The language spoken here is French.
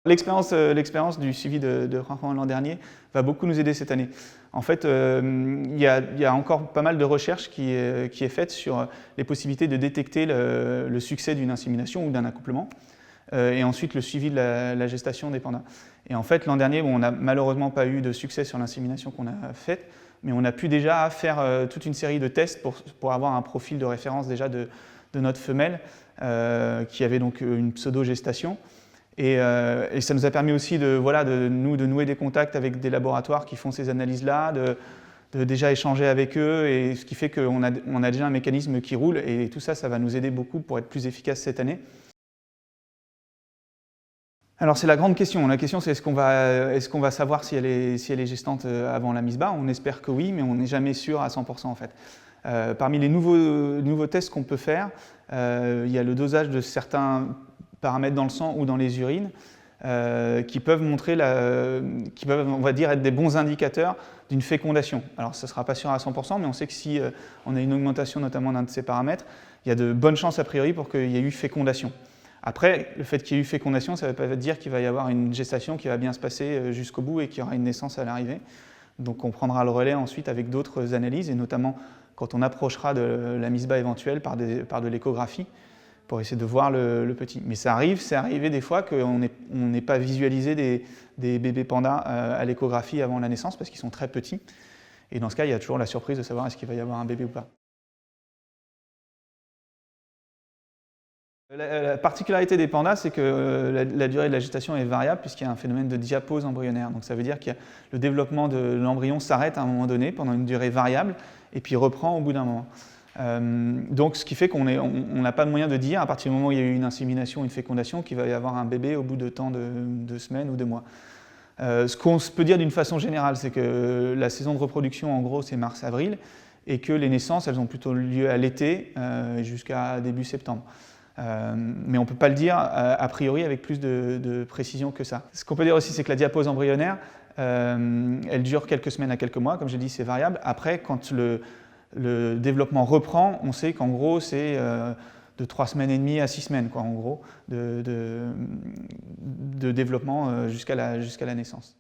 L'expérience du suivi de enfants l'an dernier va beaucoup nous aider cette année. En fait, il y a encore pas mal de recherches qui est faite sur les possibilités de détecter le succès d'une insémination ou d'un accouplement, et ensuite le suivi de la gestation des pandas. Et en fait, l'an dernier, bon, on n'a malheureusement pas eu de succès sur l'insémination qu'on a faite, mais on a pu déjà faire toute une série de tests pour avoir un profil de référence déjà de notre femelle, qui avait donc une pseudo-gestation. Et ça nous a permis aussi de nouer des contacts avec des laboratoires qui font ces analyses-là, de déjà échanger avec eux, et ce qui fait qu'on a déjà un mécanisme qui roule, et tout ça, ça va nous aider beaucoup pour être plus efficace cette année. Alors c'est la grande question. La question c'est est-ce qu'on va savoir si elle est gestante avant la mise bas? On espère que oui, mais on n'est jamais sûr à 100% en fait. Parmi les nouveaux tests qu'on peut faire, il y a le dosage de certains paramètres dans le sang ou dans les urines qui peuvent montrer, qui peuvent, on va dire, être des bons indicateurs d'une fécondation. Alors ça ne sera pas sûr à 100%, mais on sait que si on a une augmentation notamment d'un de ces paramètres, il y a de bonnes chances a priori pour qu'il y ait eu fécondation. Après, le fait qu'il y ait eu fécondation, ça ne veut pas dire qu'il va y avoir une gestation qui va bien se passer jusqu'au bout et qu'il y aura une naissance à l'arrivée. Donc on prendra le relais ensuite avec d'autres analyses, et notamment quand on approchera de la mise bas éventuelle par de l'échographie, pour essayer de voir le petit. Mais ça arrive, c'est arrivé des fois qu'on n'ait pas visualisé des bébés pandas à l'échographie avant la naissance parce qu'ils sont très petits. Et dans ce cas, il y a toujours la surprise de savoir est-ce qu'il va y avoir un bébé ou pas. La particularité des pandas, c'est que la durée de la gestation est variable puisqu'il y a un phénomène de diapause embryonnaire. Donc ça veut dire que le développement de l'embryon s'arrête à un moment donné pendant une durée variable et puis reprend au bout d'un moment. Donc ce qui fait qu'on n'a pas de moyen de dire, à partir du moment où il y a eu une insémination, une fécondation, qu'il va y avoir un bébé au bout de temps de semaines ou de mois. Ce qu'on peut dire d'une façon générale, c'est que la saison de reproduction, en gros, c'est mars-avril, et que les naissances, elles ont plutôt lieu à l'été jusqu'à début septembre. Mais on ne peut pas le dire a priori avec plus de précision que ça. Ce qu'on peut dire aussi, c'est que la diapause embryonnaire, elle dure quelques semaines à quelques mois, comme j'ai dit, c'est variable. Après, quand le développement reprend, on sait qu'en gros, c'est de 3 semaines et demie à 6 semaines, quoi, en gros, de développement jusqu'à la naissance.